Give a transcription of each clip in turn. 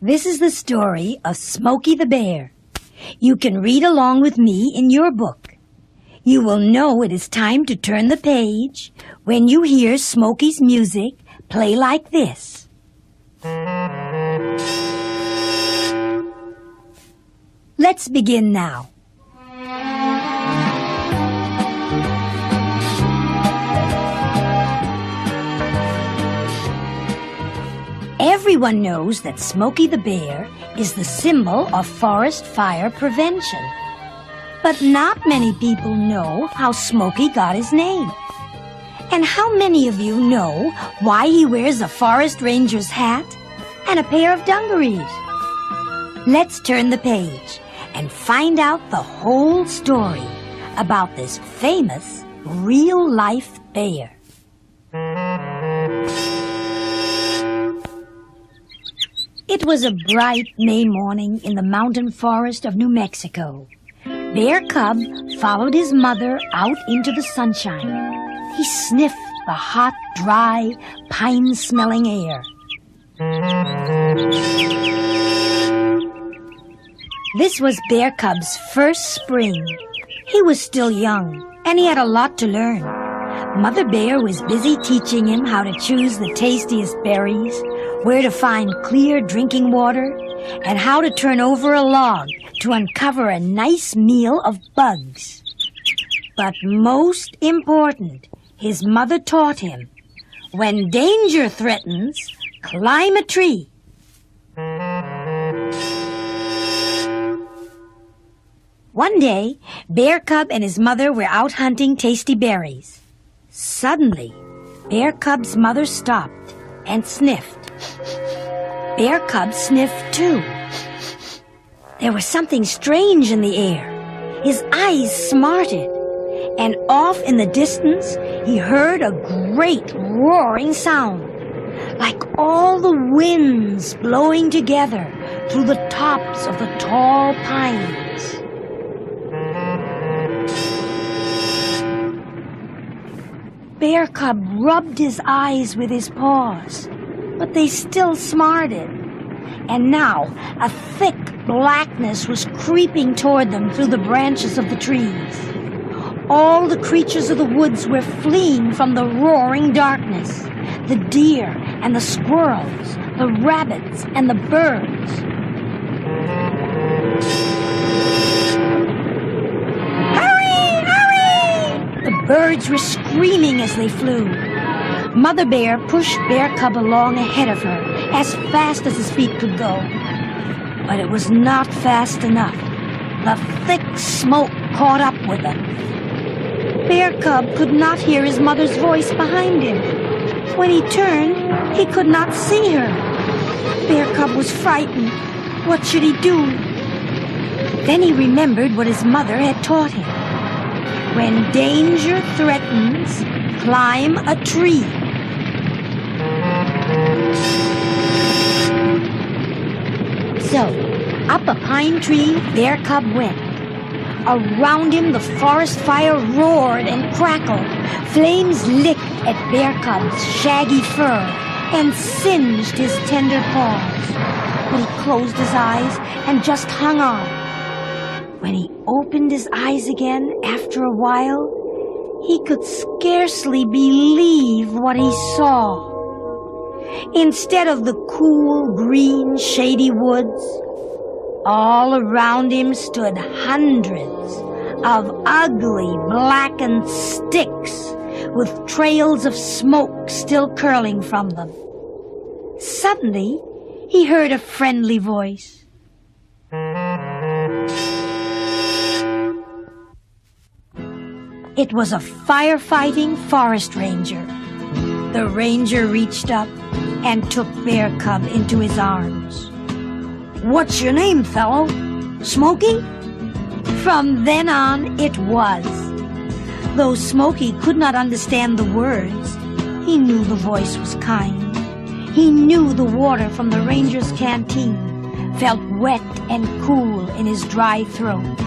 This is the story of Smokey the Bear. You can read along with me in your book. You will know it is time to turn the page when you hear Smokey's music play like this. Let's begin now. Everyone knows that Smokey the Bear is the symbol of forest fire prevention. But not many people know how Smokey got his name. And how many of you know why he wears a forest ranger's hat and a pair of dungarees? Let's turn the page and find out the whole story about this famous real-life bear. It was a bright May morning in the mountain forest of New Mexico. Bear Cub followed his mother out into the sunshine. He sniffed the hot, dry, pine-smelling air. This was Bear Cub's first spring. He was still young, and he had a lot to learn. Mother Bear was busy teaching him how to choose the tastiest berries, where to find clear drinking water, and how to turn over a log to uncover a nice meal of bugs. But most important, his mother taught him, when danger threatens, climb a tree. One day, Bear Cub and his mother were out hunting tasty berries. Suddenly, Bear Cub's mother stopped and sniffed. Bear Cub sniffed too. There was something strange in the air. His eyes smarted, and off in the distance he heard a great roaring sound, like all the winds blowing together through the tops of the tall pines. Bear Cub rubbed his eyes with his paws, but they still smarted. And now a thick blackness was creeping toward them through the branches of the trees. All the creatures of the woods were fleeing from the roaring darkness. The deer and the squirrels, the rabbits and the birds. Hurry! Hurry! The birds were screaming as they flew. Mother Bear pushed Bear Cub along ahead of her as fast as his feet could go. But it was not fast enough. The thick smoke caught up with them. Bear Cub could not hear his mother's voice behind him. When he turned, he could not see her. Bear Cub was frightened. What should he do? Then he remembered what his mother had taught him. When danger threatens, climb a tree. So, up a pine tree, Bear Cub went. Around him, the forest fire roared and crackled. Flames licked at Bear Cub's shaggy fur and singed his tender paws. But he closed his eyes and just hung on. When he opened his eyes again after a while, he could scarcely believe what he saw. Instead of the cool, green, shady woods, all around him stood hundreds of ugly, blackened sticks with trails of smoke still curling from them. Suddenly, he heard a friendly voice. It was a firefighting forest ranger. The ranger reached up and took Bear Cub into his arms. "What's your name, fellow? Smokey?" From then on, it was. Though Smokey could not understand the words, he knew the voice was kind. He knew the water from the ranger's canteen felt wet and cool in his dry throat.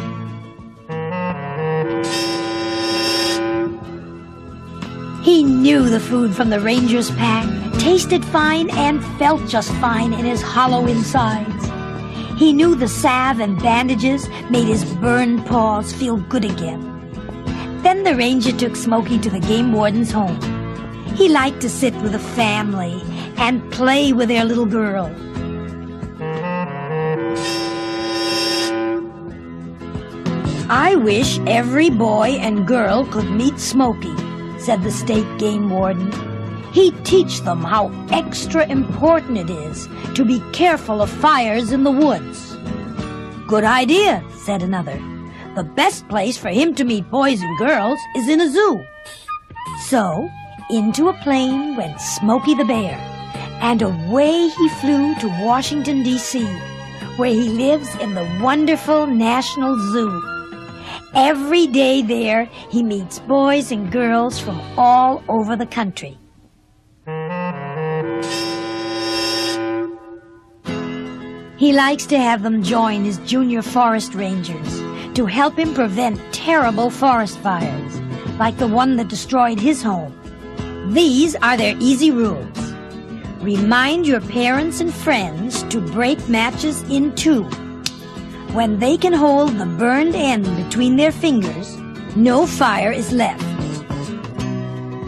He knew the food from the ranger's pack tasted fine and felt just fine in his hollow insides. He knew the salve and bandages made his burned paws feel good again. Then the ranger took Smokey to the game warden's home. He liked to sit with the family and play with their little girl. "I wish every boy and girl could meet Smokey," said the state game warden. "He'd teach them how extra important it is to be careful of fires in the woods." "Good idea," said another. "The best place for him to meet boys and girls is in a zoo." So, into a plane went Smokey the Bear, and away he flew to Washington, D.C., where he lives in the wonderful National Zoo. Every day there, he meets boys and girls from all over the country. He likes to have them join his junior forest rangers to help him prevent terrible forest fires, like the one that destroyed his home. These are their easy rules. Remind your parents and friends to break matches in two. When they can hold the burned end between their fingers, no fire is left.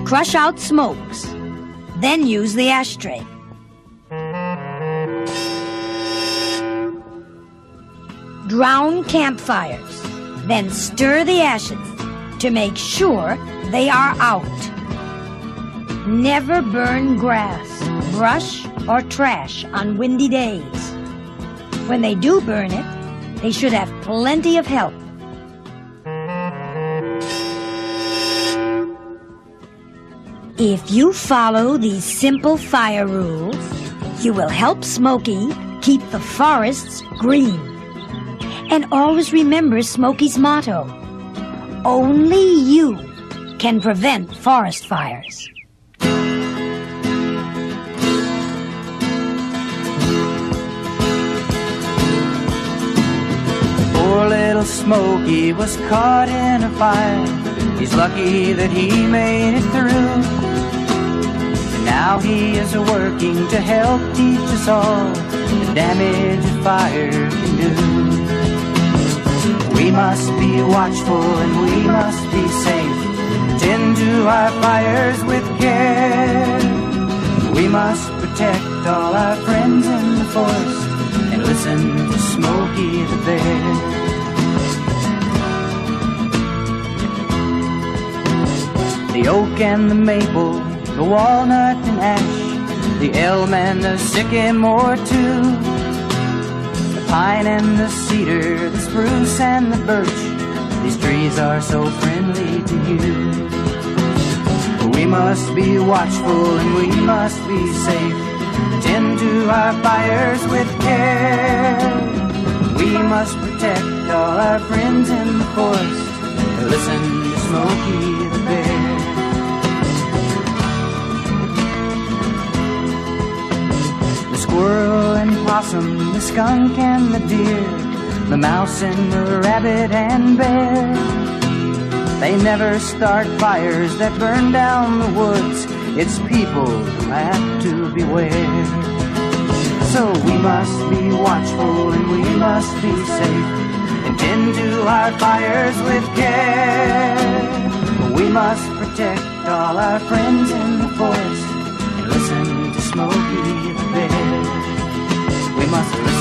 Crush out smokes, then use the ashtray. Drown campfires, then stir the ashes to make sure they are out. Never burn grass, brush, or trash on windy days. When they do burn it, they should have plenty of help. If you follow these simple fire rules, you will help Smokey keep the forests green. And always remember Smokey's motto: only you can prevent forest fires. Poor little Smokey was caught in a fire. He's lucky that he made it through. And now he is working to help teach us all the damage a fire can do. We must be watchful and we must be safe. Tend to our fires with care. We must protect all our friends in the forest and listen to Smokey the Bear. The oak and the maple, the walnut and ash, the elm and the sycamore too, the pine and the cedar, the spruce and the birch, these trees are so friendly to you. We must be watchful and we must be safe. Tend to our fires with care. We must protect all our friends in the forest. Listen to Smokey the Bear. The squirrel and possum, the skunk and the deer, the mouse and the rabbit and bear, they never start fires that burn down the woods. It's people who have to beware. So we must be watchful and we must be safe and tend to our fires with care. We must protect all our friends in the forest and listen to Smokey the Bear. We must listen